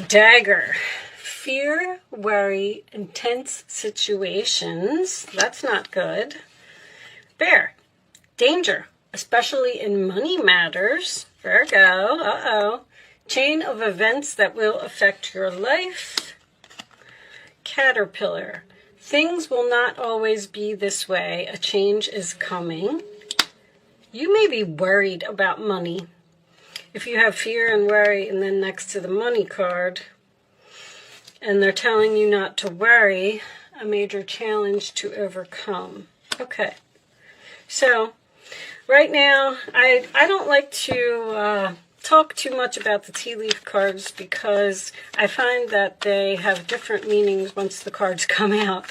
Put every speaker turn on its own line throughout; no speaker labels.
Dagger. Fear, worry, intense situations. That's not good. Bear. Danger, especially in money matters. Virgo. Uh-oh. Chain of events that will affect your life. Caterpillar. Things will not always be this way. A change is coming. You may be worried about money. If you have fear and worry and then next to the money card, and they're telling you not to worry, a major challenge to overcome. Okay. So, right now, I don't like to talk too much about the tea leaf cards because I find that they have different meanings once the cards come out.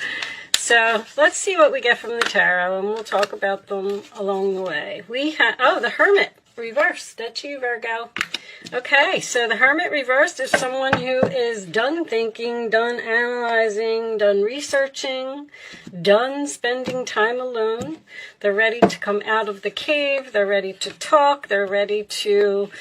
So, let's see what we get from the tarot, and we'll talk about them along the way. We have, oh, the Hermit reversed. That's you, Virgo. Okay, so the Hermit reversed is someone who is done thinking, done analyzing, done researching, done spending time alone. They're ready to come out of the cave. They're ready to talk. They're ready to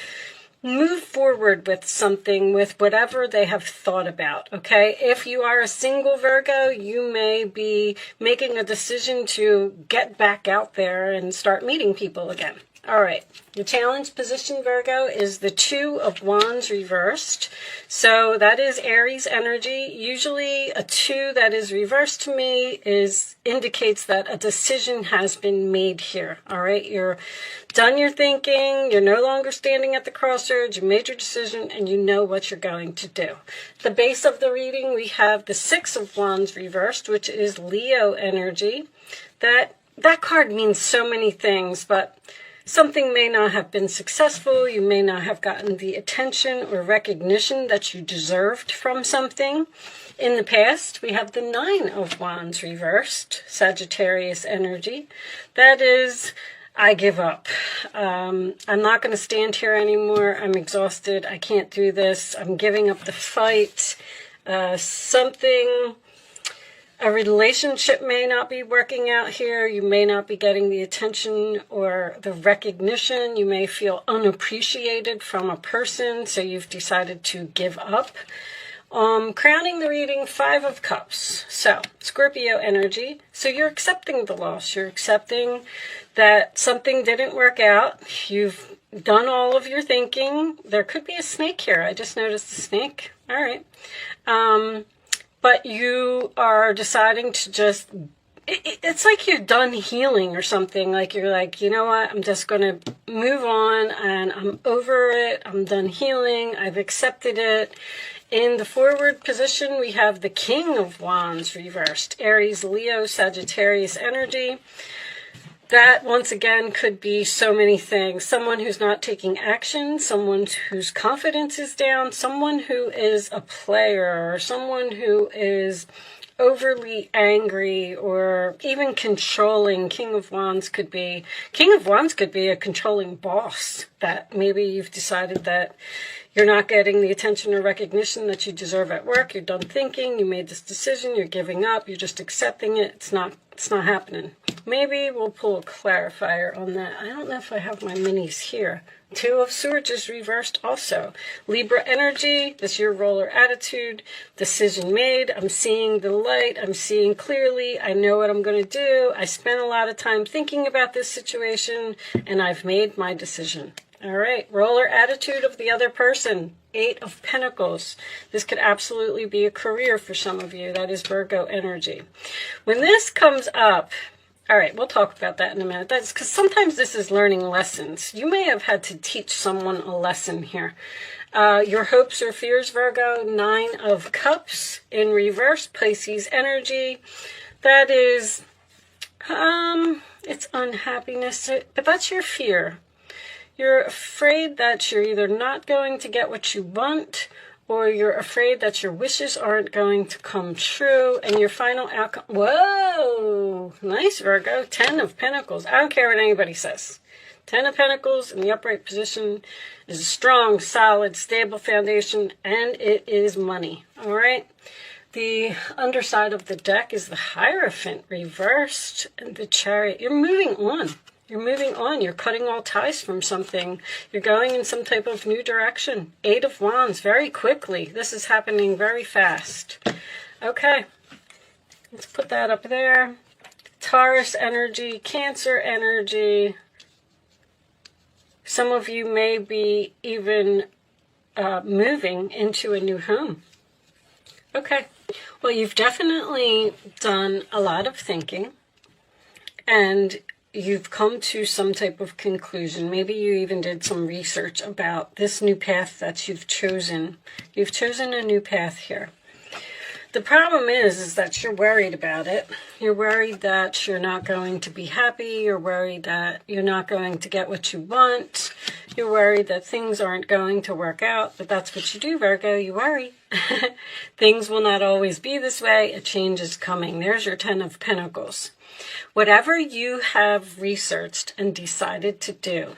move forward with something, with whatever they have thought about, okay? If you are a single Virgo, you may be making a decision to get back out there and start meeting people again. All right, the challenge position, Virgo, is the Two of Wands reversed. So that is Aries energy. Usually a 2 that is reversed to me indicates that a decision has been made here. All right, you're done your thinking. You're no longer standing at the crossroads. You made your decision and you know what you're going to do. The base of the reading, we have the Six of Wands reversed, which is Leo energy. That card means so many things, but something may not have been successful. You may not have gotten the attention or recognition that you deserved from something. In the past, we have the Nine of Wands reversed, Sagittarius energy. That is, I give up. I'm not going to stand here anymore. I'm exhausted. I can't do this. I'm giving up the fight. A relationship may not be working out here. You may not be getting the attention or the recognition. You may feel unappreciated from a person, so you've decided to give up. Crowning the reading, Five of Cups. So, Scorpio energy. So you're accepting the loss. You're accepting that something didn't work out. You've done all of your thinking. There could be a snake here. I just noticed a snake. All right. But you are deciding to just, it's like you're done healing or something. Like you're like, you know what, I'm just going to move on and I'm over it. I'm done healing. I've accepted it. In the forward position, we have the King of Wands reversed. Aries, Leo, Sagittarius energy. That, once again, could be so many things. Someone who's not taking action, someone whose confidence is down, someone who is a player, or someone who is overly angry or even controlling. King of Wands could be a controlling boss that maybe you've decided that you're not getting the attention or recognition that you deserve at work. You're done thinking. You made this decision. You're giving up. You're just accepting it. It's not happening. Maybe we'll pull a clarifier on that. I don't know if I have my minis here. Two of Swords is reversed also. Libra energy, this is your roller attitude. Decision made. I'm seeing the light. I'm seeing clearly. I know what I'm going to do. I spent a lot of time thinking about this situation, and I've made my decision. All right, roller attitude of the other person. Eight of Pentacles. This could absolutely be a career for some of you. That is Virgo energy. When this comes up, all right, we'll talk about that in a minute. That's because sometimes this is learning lessons. You may have had to teach someone a lesson here. Your hopes or fears, Virgo. Nine of Cups in reverse, Pisces energy. That is, it's unhappiness, but that's your fear. You're afraid that you're either not going to get what you want, or you're afraid that your wishes aren't going to come true, and your final outcome... Whoa! Nice, Virgo. 10 of Pentacles. I don't care what anybody says. 10 of Pentacles in the upright position is a strong, solid, stable foundation, and it is money. All right? The underside of the deck is the Hierophant reversed, and the Chariot. You're moving on. You're moving on. You're cutting all ties from something. You're going in some type of new direction. 8 of Wands, very quickly. This is happening very fast. Okay, let's put that up there. Taurus energy, Cancer energy. Some of you may be even moving into a new home. Okay, well, you've definitely done a lot of thinking, and you've come to some type of conclusion. Maybe you even did some research about this new path that you've chosen. You've chosen a new path here. The problem is that you're worried about it. You're worried that you're not going to be happy. You're worried that you're not going to get what you want. You're worried that things aren't going to work out. But that's what you do, Virgo. You worry. Things will not always be this way. A change is coming. There's your 10 of Pentacles. Whatever you have researched and decided to do,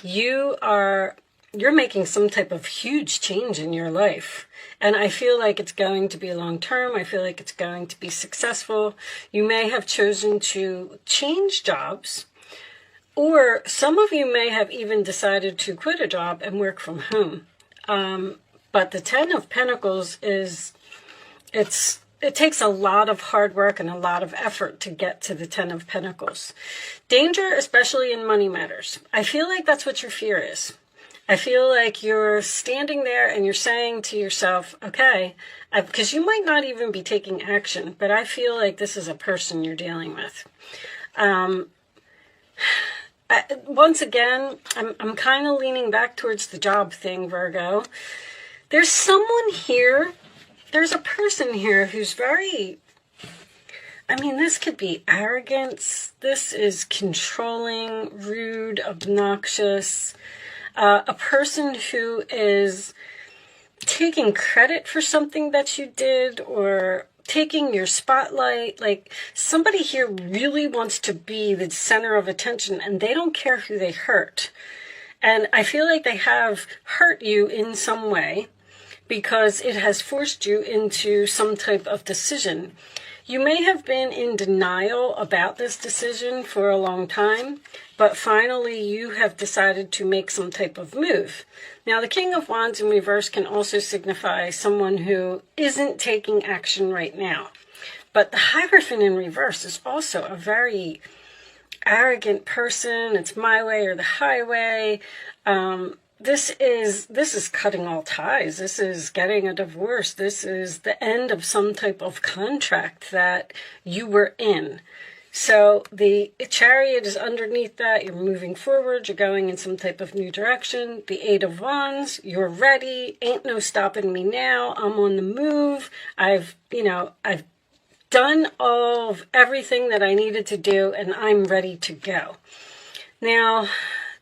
you're making some type of huge change in your life. And I feel like it's going to be long-term. I feel like it's going to be successful. You may have chosen to change jobs, or some of you may have even decided to quit a job and work from home. But the 10 of Pentacles it takes a lot of hard work and a lot of effort to get to the 10 of Pentacles. Danger, especially in money matters. I feel like that's what your fear is. I feel like you're standing there and you're saying to yourself, okay, because you might not even be taking action, but I feel like this is a person you're dealing with. Once again, I'm kind of leaning back towards the job thing, Virgo. There's someone here, there's a person here who's very, this could be arrogance. This is controlling, rude, obnoxious. A person who is taking credit for something that you did, or taking your spotlight. Like, somebody here really wants to be the center of attention, and they don't care who they hurt. And I feel like they have hurt you in some way, because it has forced you into some type of decision. You may have been in denial about this decision for a long time, but finally you have decided to make some type of move. Now, the King of Wands in reverse can also signify someone who isn't taking action right now. But the Hierophant in reverse is also a very arrogant person. It's my way or the highway. This is cutting all ties. This is getting a divorce. This is the end of some type of contract that you were in. So the Chariot is underneath that. You're moving forward. You're going in some type of new direction. The 8 of Wands, you're ready. Ain't no stopping me now. I'm on the move. I've done all of everything that I needed to do, and I'm ready to go. Now,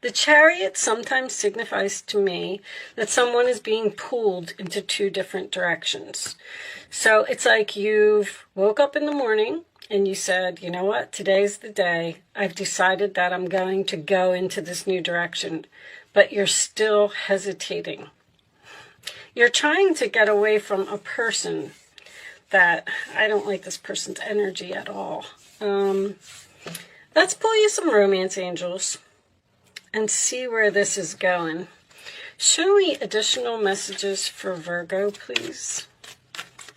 the Chariot sometimes signifies to me that someone is being pulled into 2 different directions. So it's like you've woke up in the morning and you said, you know what, today's the day. I've decided that I'm going to go into this new direction, but you're still hesitating. You're trying to get away from a person that I don't like this person's energy at all. Let's pull you some romance angels and see where this is going. Show me additional messages for Virgo, please.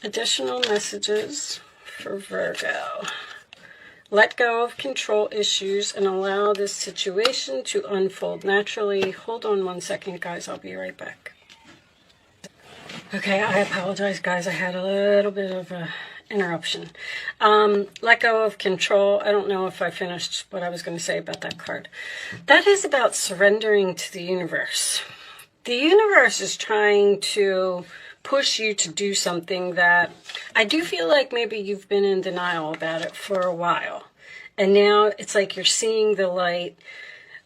Additional messages for Virgo. Let go of control issues and allow this situation to unfold naturally. Hold on one second, guys. I'll be right back. Okay, I apologize, guys. I had a little bit of a interruption. Let go of control. I don't know if I finished what I was going to say about that card. That is about surrendering to the universe. The universe is trying to push you to do something that I do feel like maybe you've been in denial about it for a while. And now it's like you're seeing the light.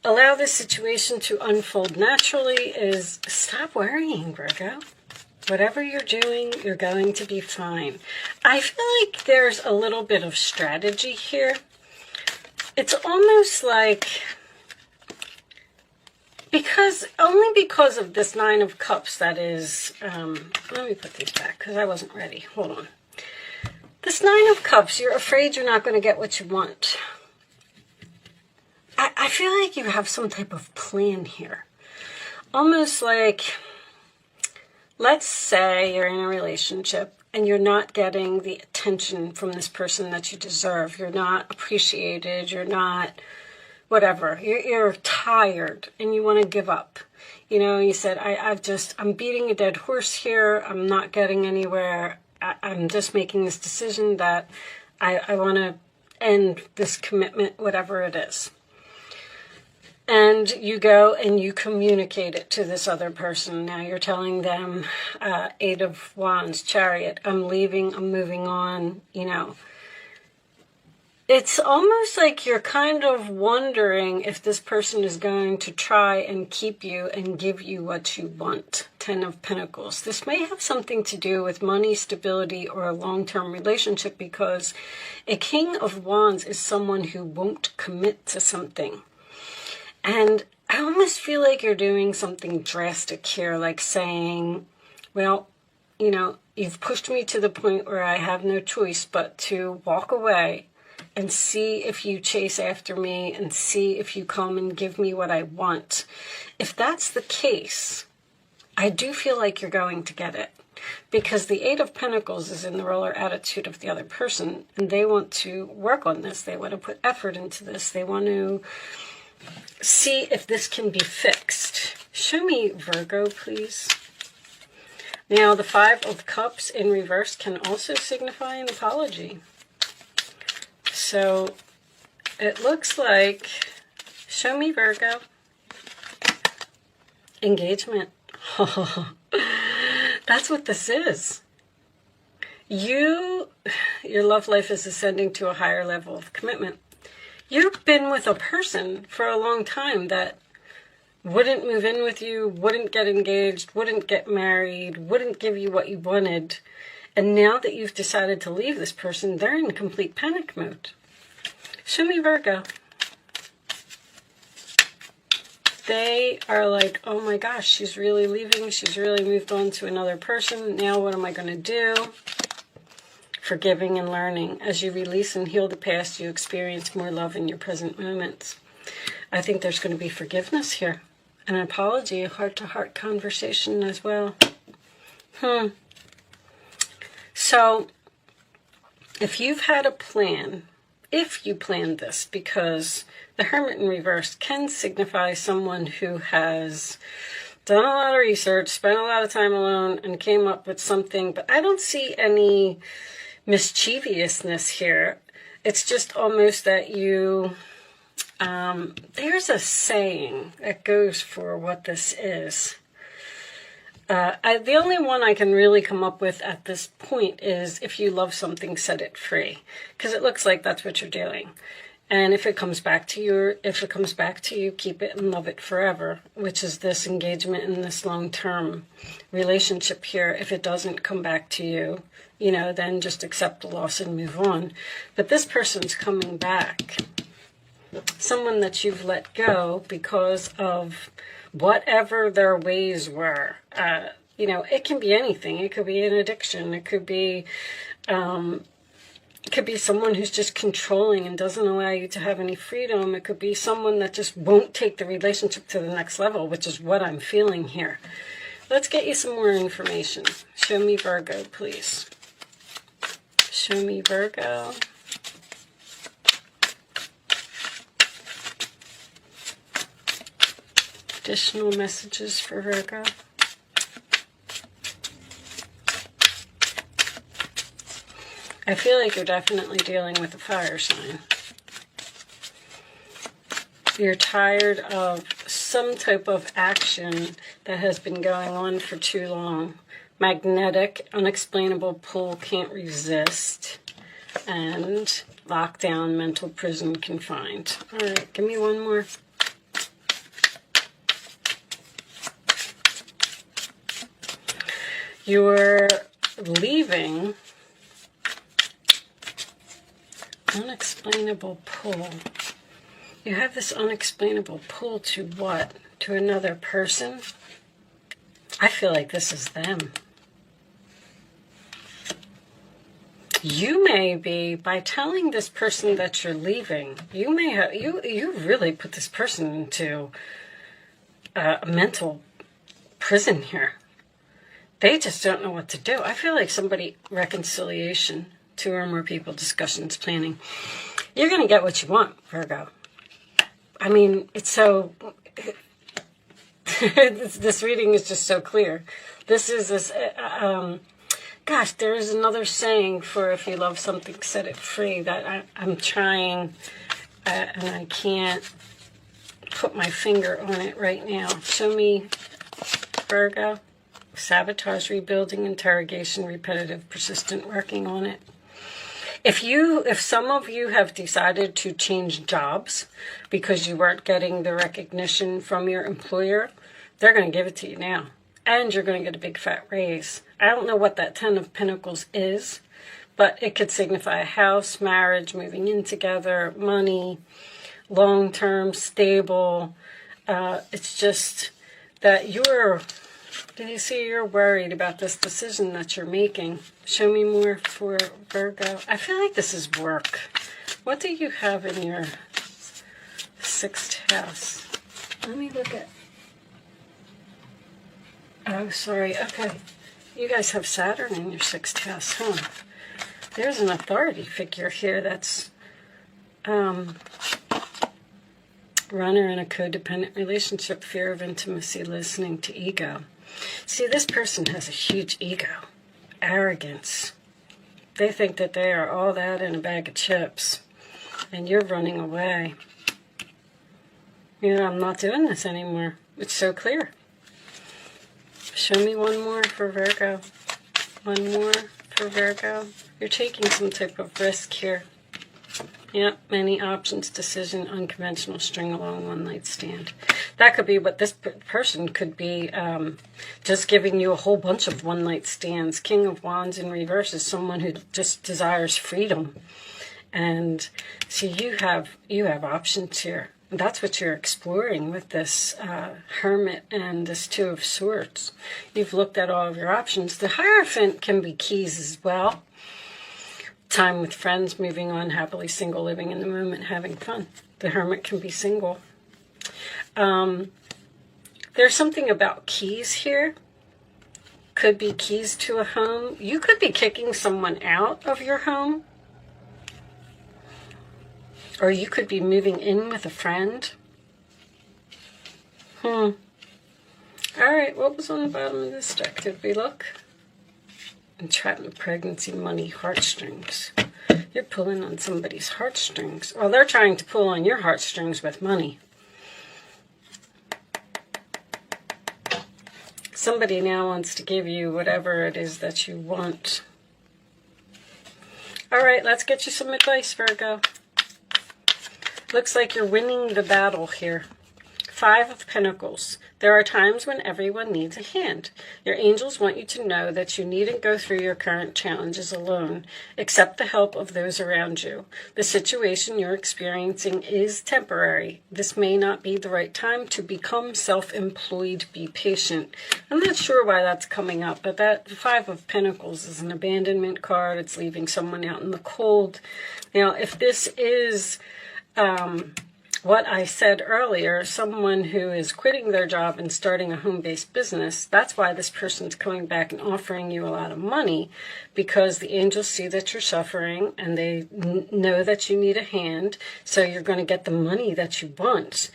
Allow this situation to unfold naturally is stop worrying, Virgo. Whatever you're doing, you're going to be fine. I feel like there's a little bit of strategy here. It's almost like, only because of this 9 of Cups that is, let me put these back because I wasn't ready. Hold on. This 9 of Cups, you're afraid you're not going to get what you want. I feel like you have some type of plan here. Almost like, let's say you're in a relationship and you're not getting the attention from this person that you deserve. You're not appreciated. You're not whatever. You're tired and you want to give up. You know, you said, I'm beating a dead horse here. I'm not getting anywhere. I'm just making this decision that I want to end this commitment, whatever it is. And you go and you communicate it to this other person. Now you're telling them, Eight of Wands, Chariot, I'm leaving, I'm moving on, you know. It's almost like you're kind of wondering if this person is going to try and keep you and give you what you want. 10 of Pentacles. This may have something to do with money, stability, or a long-term relationship, because a King of Wands is someone who won't commit to something. And I almost feel like you're doing something drastic here, like saying, well, you know, you've pushed me to the point where I have no choice but to walk away and see if you chase after me and see if you come and give me what I want. If that's the case, I do feel like you're going to get it, because the Eight of Pentacles is in the roller attitude of the other person, and they want to work on this. They want to put effort into this. They want to see if this can be fixed. Show me Virgo, please. Now, the Five of Cups in reverse can also signify an apology. So it looks like, show me Virgo. Engagement. That's what this is. Your love life is ascending to a higher level of commitment. You've been with a person for a long time that wouldn't move in with you, wouldn't get engaged, wouldn't get married, wouldn't give you what you wanted. And now that you've decided to leave this person, they're in complete panic mode. Show me Virgo. They are like, oh my gosh, she's really leaving. She's really moved on to another person. Now what am I going to do? Forgiving and learning. As you release and heal the past, you experience more love in your present moments. I think there's going to be forgiveness here. An apology, a heart-to-heart conversation as well. So, if you've had a plan, if you planned this, because the Hermit in reverse can signify someone who has done a lot of research, spent a lot of time alone, and came up with something, but I don't see any mischievousness here. It's just almost that you, there's a saying that goes for what this is. The only one I can really come up with at this point is, if you love something, set it free. Because it looks like that's what you're doing. And if it comes back to you, keep it and love it forever, which is this engagement in this long-term relationship here. If it doesn't come back to you, you know, then just accept the loss and move on. But this person's coming back. Someone that you've let go because of whatever their ways were. You know, it can be anything. It could be an addiction. It could be someone who's just controlling and doesn't allow you to have any freedom. It could be someone that just won't take the relationship to the next level, which is what I'm feeling here. Let's get you some more information. Show me Virgo, please. Show me Virgo. Additional messages for Virgo. I feel like you're definitely dealing with a fire sign. You're tired of some type of action that has been going on for too long. Magnetic, unexplainable pull, can't resist. And lockdown, mental prison, confined. All right, give me one more. You're leaving. Unexplainable pull. You have this unexplainable pull to what? To another person? I feel like this is them. You may be, by telling this person that you're leaving, you may have, you really put this person into a mental prison here. They just don't know what to do. I feel like somebody, reconciliation, 2 or more people, discussions, planning. You're going to get what you want, Virgo. I mean, it's so, this reading is just so clear. This is this, gosh, there is another saying for if you love something, set it free, that I'm trying, and I can't put my finger on it right now. Show me, Virgo. Sabotage, rebuilding, interrogation, repetitive, persistent, working on it. If some of you have decided to change jobs because you weren't getting the recognition from your employer, they're going to give it to you now. And you're going to get a big fat raise. I don't know what that 10 of Pentacles is, but it could signify a house, marriage, moving in together, money, long-term, stable. It's just that you're worried about this decision that you're making. Show me more for Virgo. I feel like this is work. What do you have in your 6th house? Let me look at... Oh, sorry. Okay. You guys have Saturn in your 6th house, huh? There's an authority figure here that's runner in a codependent relationship, fear of intimacy, listening to ego. See, this person has a huge ego, arrogance. They think that they are all that in a bag of chips, and you're running away. You know, I'm not doing this anymore. It's so clear. Show me one more for Virgo. One more for Virgo. You're taking some type of risk here. Yep, many options, decision, unconventional, string along, one night stand. That could be what this person could be, just giving you a whole bunch of one night stands. King of Wands in reverse is someone who just desires freedom. And see, you have options here. And that's what you're exploring with this Hermit and this 2 of Swords. You've looked at all of your options. The Hierophant can be keys as well. Time with friends, moving on, happily single, living in the moment, having fun. The Hermit can be single. There's something about keys here. Could be keys to a home. You could be kicking someone out of your home. Or you could be moving in with a friend. All right, what was on the bottom of this deck? Did we look? Entrapment, pregnancy, money, heartstrings. You're pulling on somebody's heartstrings. Well, they're trying to pull on your heartstrings with money. Somebody now wants to give you whatever it is that you want. All right, let's get you some advice, Virgo. Looks like you're winning the battle here. 5 of Pentacles. There are times when everyone needs a hand. Your angels want you to know that you needn't go through your current challenges alone. Accept the help of those around you. The situation you're experiencing is temporary. This may not be the right time to become self-employed. Be patient. I'm not sure why that's coming up, but that 5 of Pentacles is an abandonment card. It's leaving someone out in the cold. Now, if this is... what I said earlier, someone who is quitting their job and starting a home-based business, that's why this person's coming back and offering you a lot of money, because the angels see that you're suffering and they know that you need a hand, so you're going to get the money that you want.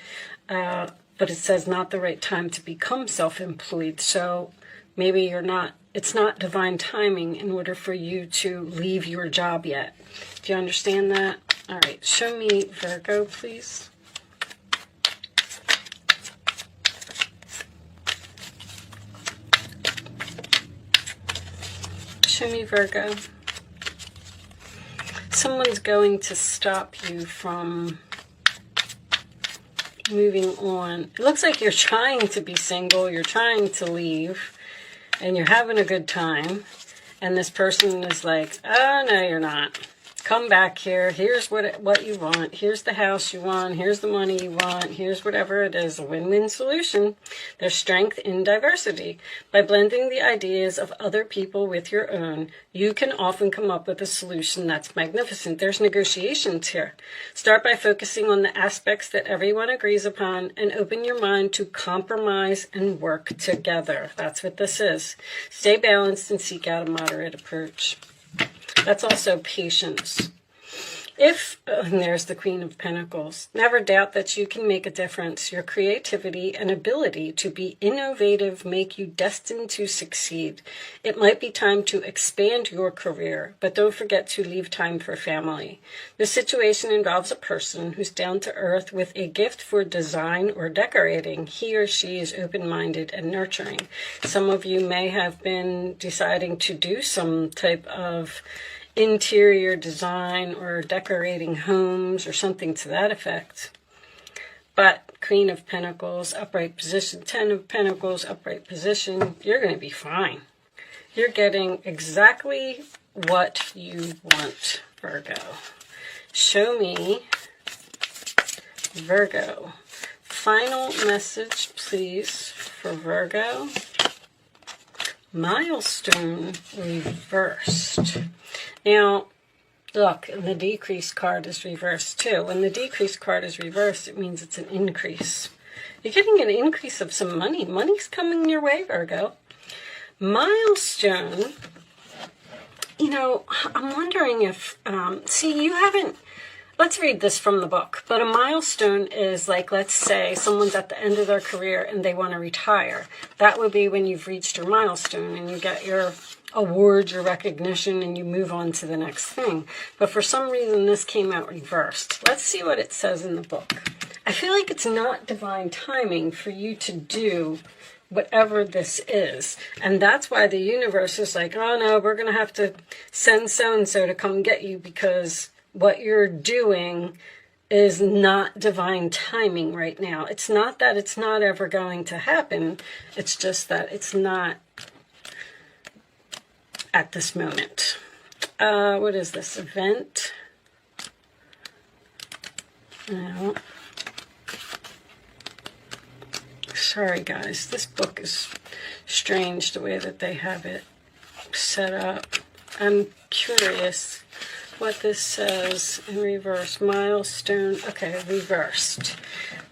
But it says not the right time to become self-employed, so maybe it's not divine timing in order for you to leave your job yet. Do you understand that? All right, show me Virgo, please. Show me Virgo. Someone's going to stop you from moving on. It looks like you're trying to be single, you're trying to leave, and you're having a good time. And this person is like, oh, no, you're not. Come back here. Here's what you want. Here's the house you want. Here's the money you want. Here's whatever it is. A win-win solution. There's strength in diversity. By blending the ideas of other people with your own, you can often come up with a solution that's magnificent. There's negotiations here. Start by focusing on the aspects that everyone agrees upon and open your mind to compromise and work together. That's what this is. Stay balanced and seek out a moderate approach. That's also patience. And there's the Queen of Pentacles. Never doubt that you can make a difference. Your creativity and ability to be innovative make you destined to succeed. It might be time to expand your career, but don't forget to leave time for family. This situation involves a person who's down to earth with a gift for design or decorating. He or she is open-minded and nurturing. Some of you may have been deciding to do some type of interior design or decorating homes or something to that effect. But Queen of Pentacles, upright position, 10 of Pentacles, upright position, you're going to be fine. You're getting exactly what you want, Virgo. Show me, Virgo. Final message, please, for Virgo. Milestone reversed. Now, look, and the decrease card is reversed too. When the decrease card is reversed, it means it's an increase. You're getting an increase of some money. Money's coming your way, Virgo. Milestone, you know, I'm wondering if, see, you haven't, let's read this from the book. But a milestone is like, let's say someone's at the end of their career and they want to retire. That would be when you've reached your milestone and you get your awards, your recognition, and you move on to the next thing. But for some reason, this came out reversed. Let's see what it says in the book. I feel like it's not divine timing for you to do whatever this is. And that's why the universe is like, oh no, we're going to have to send so-and-so to come get you because what you're doing is not divine timing right now. It's not that it's not ever going to happen. It's just that it's not at this moment. What is this? Event? No. Sorry, guys. This book is strange the way that they have it set up. I'm curious what this says in reverse. Milestone. Okay, reversed.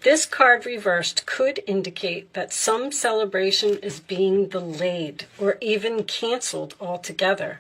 This card reversed could indicate that some celebration is being delayed or even canceled altogether.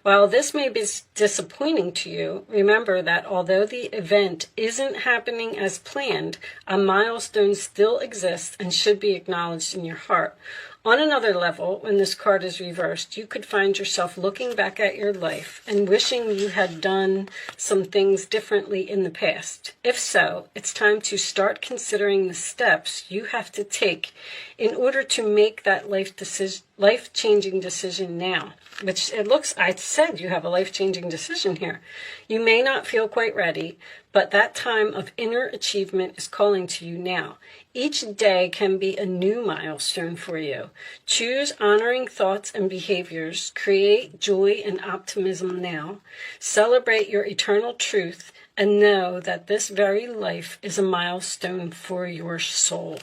While this may be disappointing to you, remember that although the event isn't happening as planned, a milestone still exists and should be acknowledged in your heart. On another level, when this card is reversed, you could find yourself looking back at your life and wishing you had done some things differently in the past. If so, it's time to start considering the steps you have to take in order to make that life-changing decision now. Which it looks, I said you have a life-changing decision here. You may not feel quite ready, but that time of inner achievement is calling to you now. Each day can be a new milestone for you. Choose honoring thoughts and behaviors. Create joy and optimism now. Celebrate your eternal truth and know that this very life is a milestone for your soul.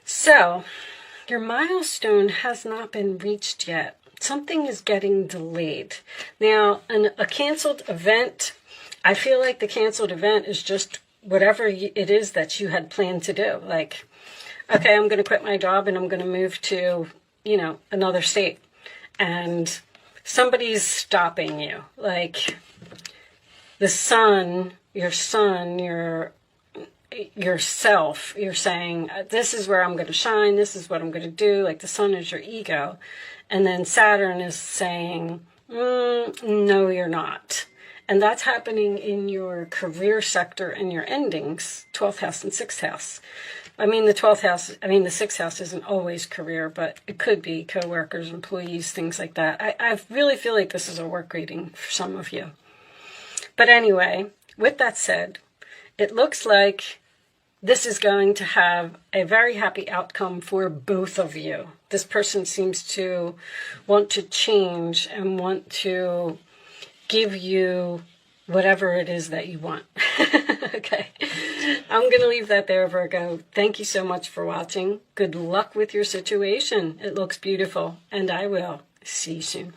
So, your milestone has not been reached yet. Something is getting delayed. Now, a canceled event, I feel like the canceled event is just whatever it is that you had planned to do. Like, okay, I'm going to quit my job and I'm going to move to, you know, another state. And somebody's stopping you. Like, the sun, yourself, you're saying, this is where I'm going to shine. This is what I'm going to do. Like, the sun is your ego. And then Saturn is saying, no, you're not. And that's happening in your career sector and your endings, 12th house and 6th house. I mean, the 6th house isn't always career, but it could be coworkers, employees, things like that. I really feel like this is a work reading for some of you. But anyway, with that said, it looks like this is going to have a very happy outcome for both of you. This person seems to want to change and want to give you whatever it is that you want. Okay. I'm going to leave that there, Virgo. Thank you so much for watching. Good luck with your situation. It looks beautiful, and I will see you soon.